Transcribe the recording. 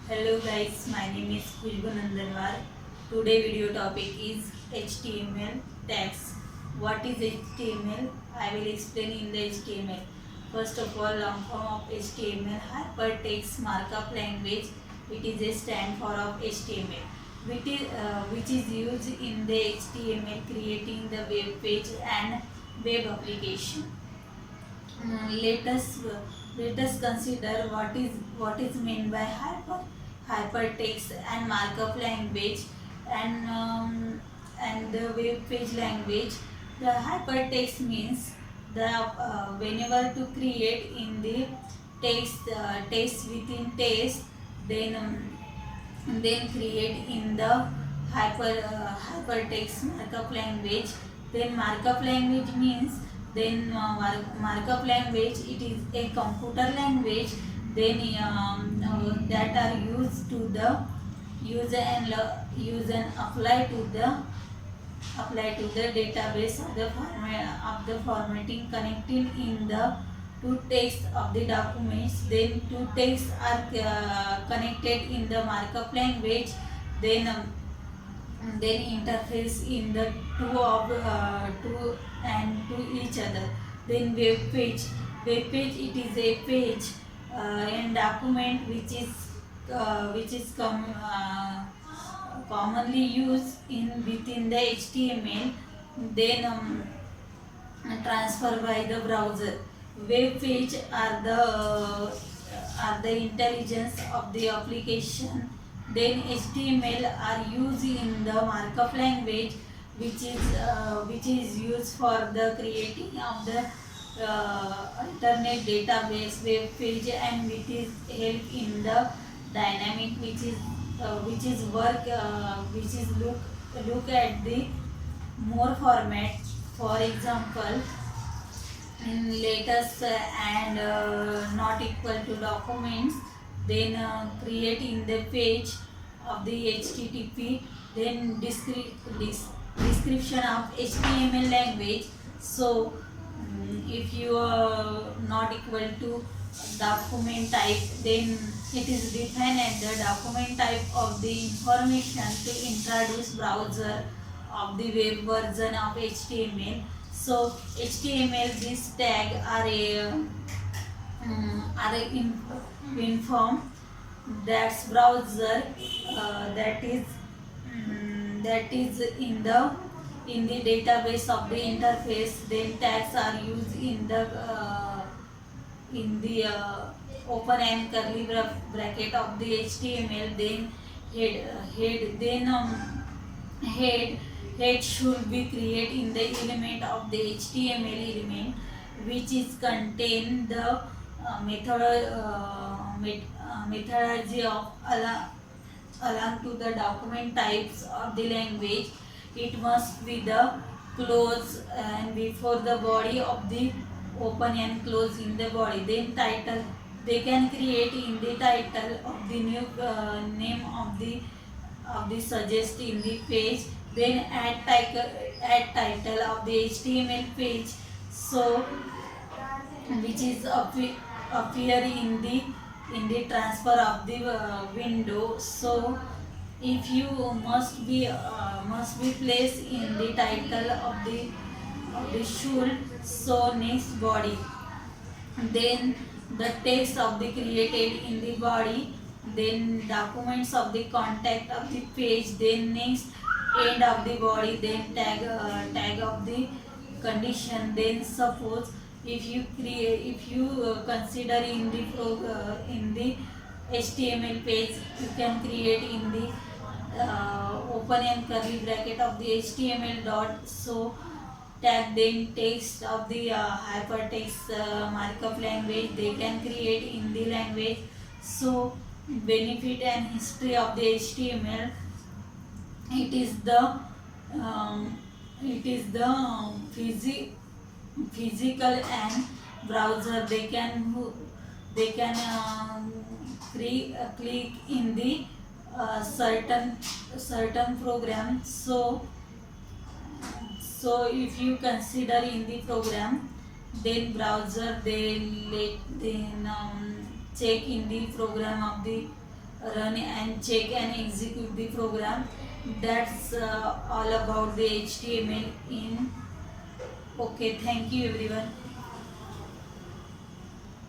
Hello guys, my name is Khushbu Nandanwar. Today video topic is HTML tags. What is HTML? I will explain in the HTML. First of all, long form of HTML, hypertext markup language. It is a stand for of HTML, which is used in the HTML creating the web page and web application. Let us consider what is meant by hypertext and markup language and the web page language. The hypertext means the whenever to create in the text within text, then create in the hypertext markup language. Then markup language means markup language, it is a computer language then that are used to the use and apply to the database of the formatting connecting in the two text of the documents. Then two texts are connected in the markup language, then interface in the two and to each other. Then web page it is a page and document which is commonly used in within the HTML, then transfer by the browser. Web page are the intelligence of the application. Then HTML are used in the markup language, which is used for the creating of the alternate database web page, and which is help in the dynamic, which is work which is look at the more format. For example, in latest and not equal to documents, then create in the page of the HTTP, then description of HTML language. So if you are not equal to document type, then it is defined as the document type of the information to introduce browser of the web version of HTML. So HTML, this tag are inform that's browser that is in the database of the interface. Then tags are used in the open and curly bracket of the HTML. Then head then head should be created in the element of the HTML element, which is contain the methodology of along to the document types of the language. It must be the close and before the body of the open and close in the body. Then title, they can create in the title of the new name of the suggest in the page. Then add title of the HTML page, so which is appear in the transfer of the window. So if you must be placed in the title of the should, so next body, then the text of the created in the body, then documents of the contact of the page, then next end of the body, then tag of the condition. Then suppose if you consider in the HTML page, you can create in the open and curly bracket of the HTML dot, so tag, then text of the hypertext markup language, they can create in the language. So benefit and history of the HTML, it is the physical and browser, they can click in the certain program. So if you consider in the program, then browser they let then check in the program of the run and check and execute the program. That's all about the HTML in. Okay, thank you everyone.